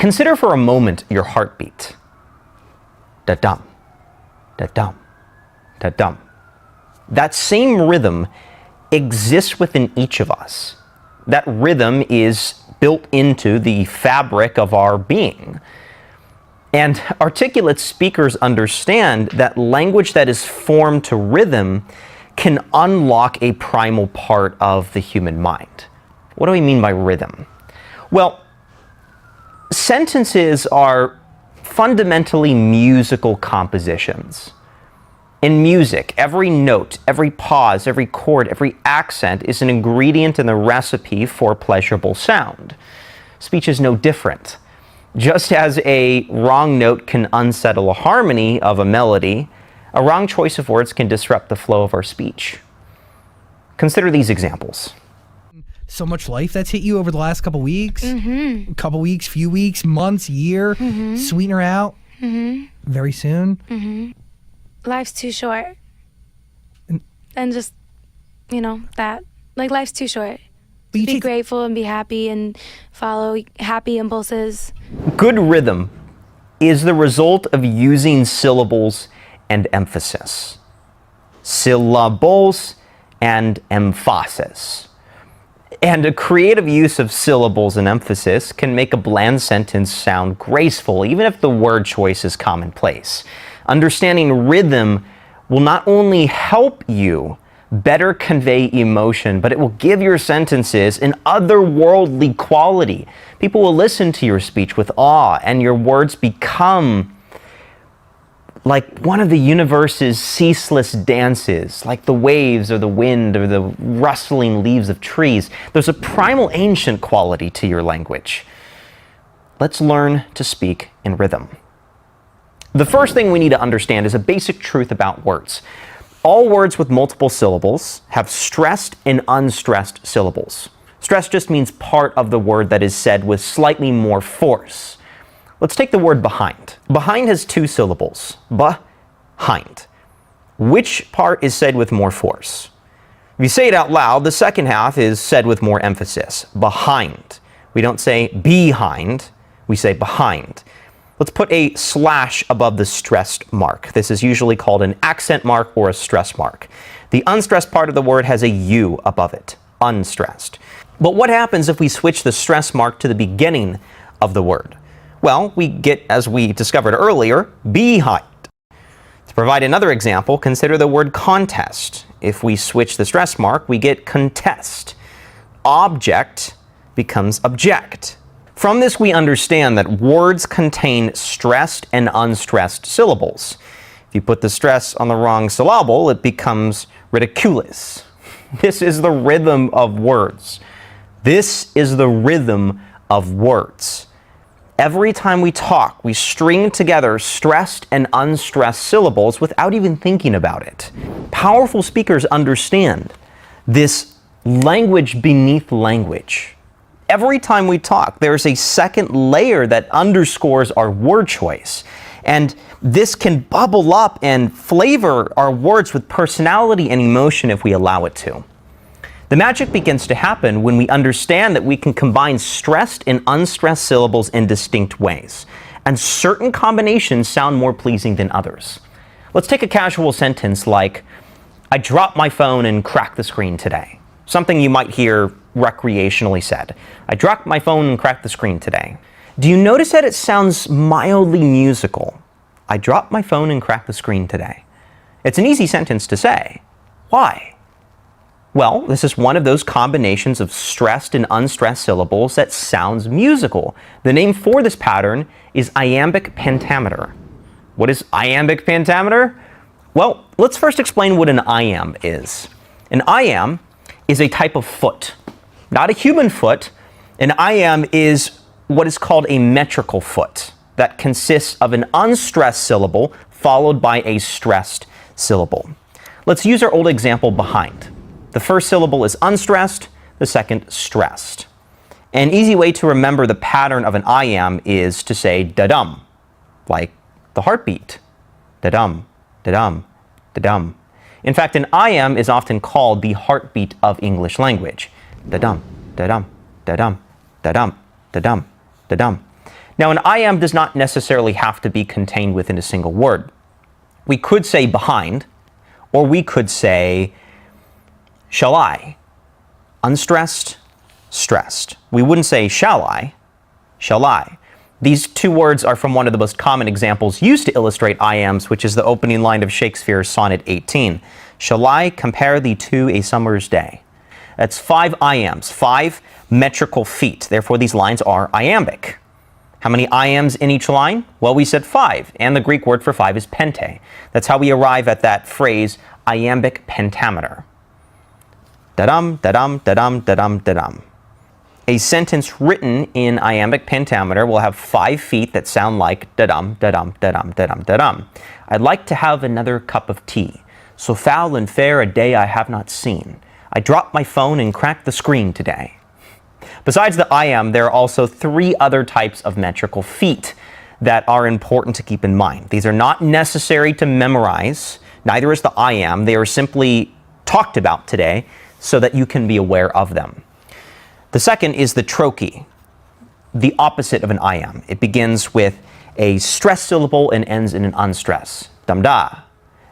Consider for a moment your heartbeat. Da-dum, da-dum, da-dum. That same rhythm exists within each of us. That rhythm is built into the fabric of our being. And articulate speakers understand that language that is formed to rhythm can unlock a primal part of the human mind. What do we mean by rhythm? Well, sentences are fundamentally musical compositions. In music, every note, every pause, every chord, every accent is an ingredient in the recipe for pleasurable sound. Speech is no different. Just as a wrong note can unsettle a harmony of a melody, a wrong choice of words can disrupt the flow of our speech. Consider these examples. So much life that's hit you over the last couple weeks, few weeks, months, year, sweetener out very soon. Life's too short. And just, that. Like, life's too short. Be grateful and be happy and follow happy impulses. Good rhythm is the result of using syllables and emphasis. Syllables and emphasis. And a creative use of syllables and emphasis can make a bland sentence sound graceful, even if the word choice is commonplace. Understanding rhythm will not only help you better convey emotion, but it will give your sentences an otherworldly quality. People will listen to your speech with awe, and your words become like one of the universe's ceaseless dances, like the waves or the wind or the rustling leaves of trees. There's a primal ancient quality to your language. Let's learn to speak in rhythm. The first thing we need to understand is a basic truth about words. All words with multiple syllables have stressed and unstressed syllables. Stress just means part of the word that is said with slightly more force. Let's take the word behind. Behind has two syllables, behind. Which part is said with more force? If you say it out loud, the second half is said with more emphasis, behind. We don't say behind, we say behind. Let's put a slash above the stressed mark. This is usually called an accent mark or a stress mark. The unstressed part of the word has a U above it, unstressed. But what happens if we switch the stress mark to the beginning of the word? Well, we get, as we discovered earlier, behind. To provide another example, consider the word contest. If we switch the stress mark, we get contest. Object becomes object. From this, we understand that words contain stressed and unstressed syllables. If you put the stress on the wrong syllable, it becomes ridiculous. This is the rhythm of words. This is the rhythm of words. Every time we talk, we string together stressed and unstressed syllables without even thinking about it. Powerful speakers understand this language beneath language. Every time we talk, there's a second layer that underscores our word choice. And this can bubble up and flavor our words with personality and emotion if we allow it to. The magic begins to happen when we understand that we can combine stressed and unstressed syllables in distinct ways, and certain combinations sound more pleasing than others. Let's take a casual sentence like, I dropped my phone and cracked the screen today. Something you might hear recreationally said. I dropped my phone and cracked the screen today. Do you notice that it sounds mildly musical? I dropped my phone and cracked the screen today. It's an easy sentence to say. Why? Well, this is one of those combinations of stressed and unstressed syllables that sounds musical. The name for this pattern is iambic pentameter. What is iambic pentameter? Well, let's first explain what an iamb is. An iamb is a type of foot, not a human foot. An iamb is what is called a metrical foot that consists of an unstressed syllable followed by a stressed syllable. Let's use our old example behind. The first syllable is unstressed, the second stressed. An easy way to remember the pattern of an iamb is to say da-dum, like the heartbeat. Da-dum, da-dum, da-dum. In fact, an iamb is often called the heartbeat of English language. Da-dum, da-dum, da-dum, da-dum, da-dum, da-dum. Now, an iamb does not necessarily have to be contained within a single word. We could say behind, or we could say shall I, unstressed, stressed. We wouldn't say shall I, shall I. These two words are from one of the most common examples used to illustrate iambs, which is the opening line of Shakespeare's Sonnet 18. Shall I compare thee to a summer's day? That's 5 iambs, 5 metrical feet. Therefore, these lines are iambic. How many iambs in each line? Well, we said 5, and the Greek word for 5 is pente. That's how we arrive at that phrase, iambic pentameter. Da-dum, da-dum, da-dum, da-dum, da-dum. A sentence written in iambic pentameter will have 5 feet that sound like da-dum, da-dum, da-dum, da-dum, da-dum. I'd like to have another cup of tea. So foul and fair a day I have not seen. I dropped my phone and cracked the screen today. Besides the iamb, there are also 3 other types of metrical feet that are important to keep in mind. These are not necessary to memorize, neither is the iamb. They are simply talked about today so that you can be aware of them. The second is the trochee, the opposite of an iamb. It begins with a stressed syllable and ends in an unstressed. Damda,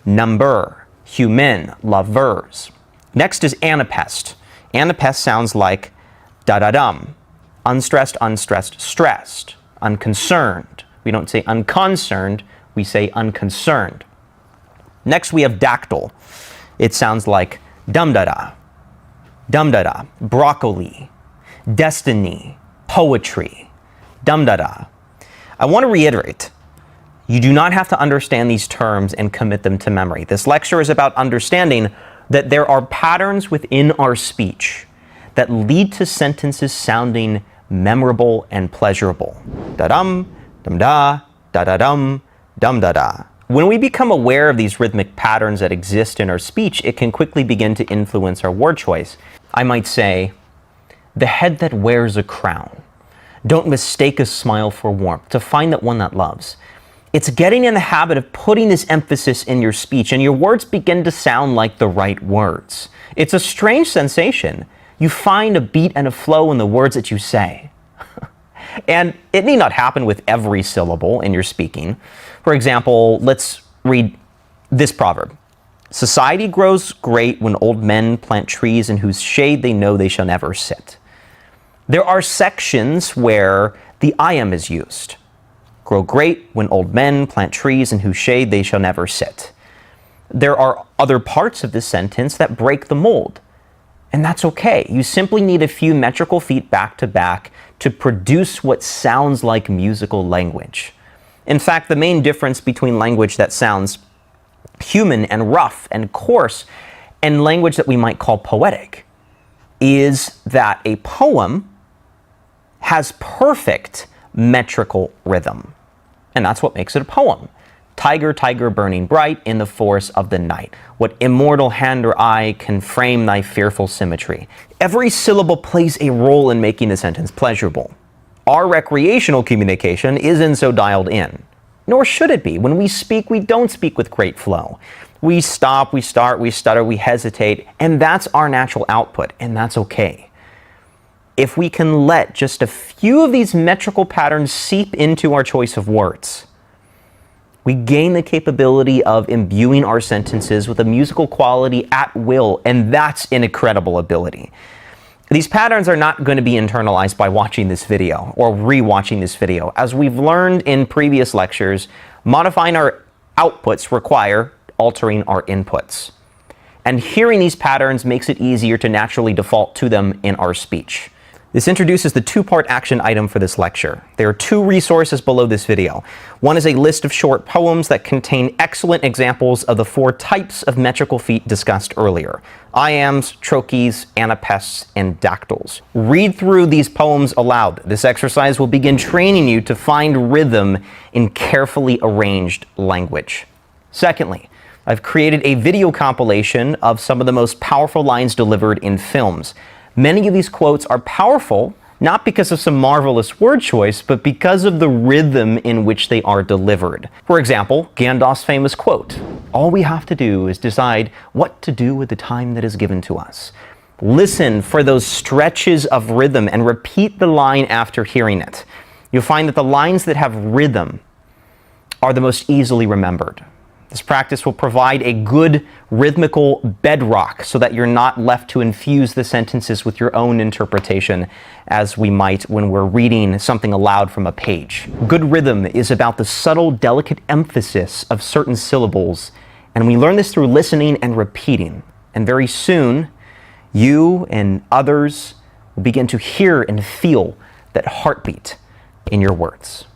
number, human, lovers. Next is anapest. Anapest sounds like da-da-dum. Unstressed, unstressed, stressed. Unconcerned. We don't say unconcerned, we say unconcerned. Next we have dactyl. It sounds like dum-da-da, dum-da-da, broccoli, destiny, poetry, dum-da-da. I want to reiterate, you do not have to understand these terms and commit them to memory. This lecture is about understanding that there are patterns within our speech that lead to sentences sounding memorable and pleasurable. Da-dum, dum-da, da-da-dum, dum-da-da. When we become aware of these rhythmic patterns that exist in our speech, it can quickly begin to influence our word choice. I might say, the head that wears a crown. Don't mistake a smile for warmth, to find that one that loves. It's getting in the habit of putting this emphasis in your speech, and your words begin to sound like the right words. It's a strange sensation. You find a beat and a flow in the words that you say. And it need not happen with every syllable in your speaking. For example, let's read this proverb. Society grows great when old men plant trees in whose shade they know they shall never sit. There are sections where the iamb is used. Grow great when old men plant trees in whose shade they shall never sit. There are other parts of this sentence that break the mold. And that's okay. You simply need a few metrical feet back to back to produce what sounds like musical language. In fact, the main difference between language that sounds human and rough and coarse and language that we might call poetic is that a poem has perfect metrical rhythm. And that's what makes it a poem. Tiger, tiger, burning bright in the forest of the night. What immortal hand or eye can frame thy fearful symmetry? Every syllable plays a role in making the sentence pleasurable. Our recreational communication isn't so dialed in. Nor should it be. When we speak, we don't speak with great flow. We stop, we start, we stutter, we hesitate, and that's our natural output, and that's okay. If we can let just a few of these metrical patterns seep into our choice of words, we gain the capability of imbuing our sentences with a musical quality at will, and that's an incredible ability. These patterns are not going to be internalized by watching this video or re-watching this video. As we've learned in previous lectures, modifying our outputs require altering our inputs. And hearing these patterns makes it easier to naturally default to them in our speech. This introduces the 2-part action item for this lecture. There are 2 resources below this video. One is a list of short poems that contain excellent examples of the 4 types of metrical feet discussed earlier: iambs, trochees, anapests, and dactyls. Read through these poems aloud. This exercise will begin training you to find rhythm in carefully arranged language. Secondly, I've created a video compilation of some of the most powerful lines delivered in films. Many of these quotes are powerful, not because of some marvelous word choice, but because of the rhythm in which they are delivered. For example, Gandalf's famous quote, "All we have to do is decide what to do with the time that is given to us." Listen for those stretches of rhythm and repeat the line after hearing it. you'll find that the lines that have rhythm are the most easily remembered. This practice will provide a good rhythmical bedrock so that you're not left to infuse the sentences with your own interpretation as we might when we're reading something aloud from a page. Good rhythm is about the subtle, delicate emphasis of certain syllables, and we learn this through listening and repeating. And very soon, you and others will begin to hear and feel that heartbeat in your words.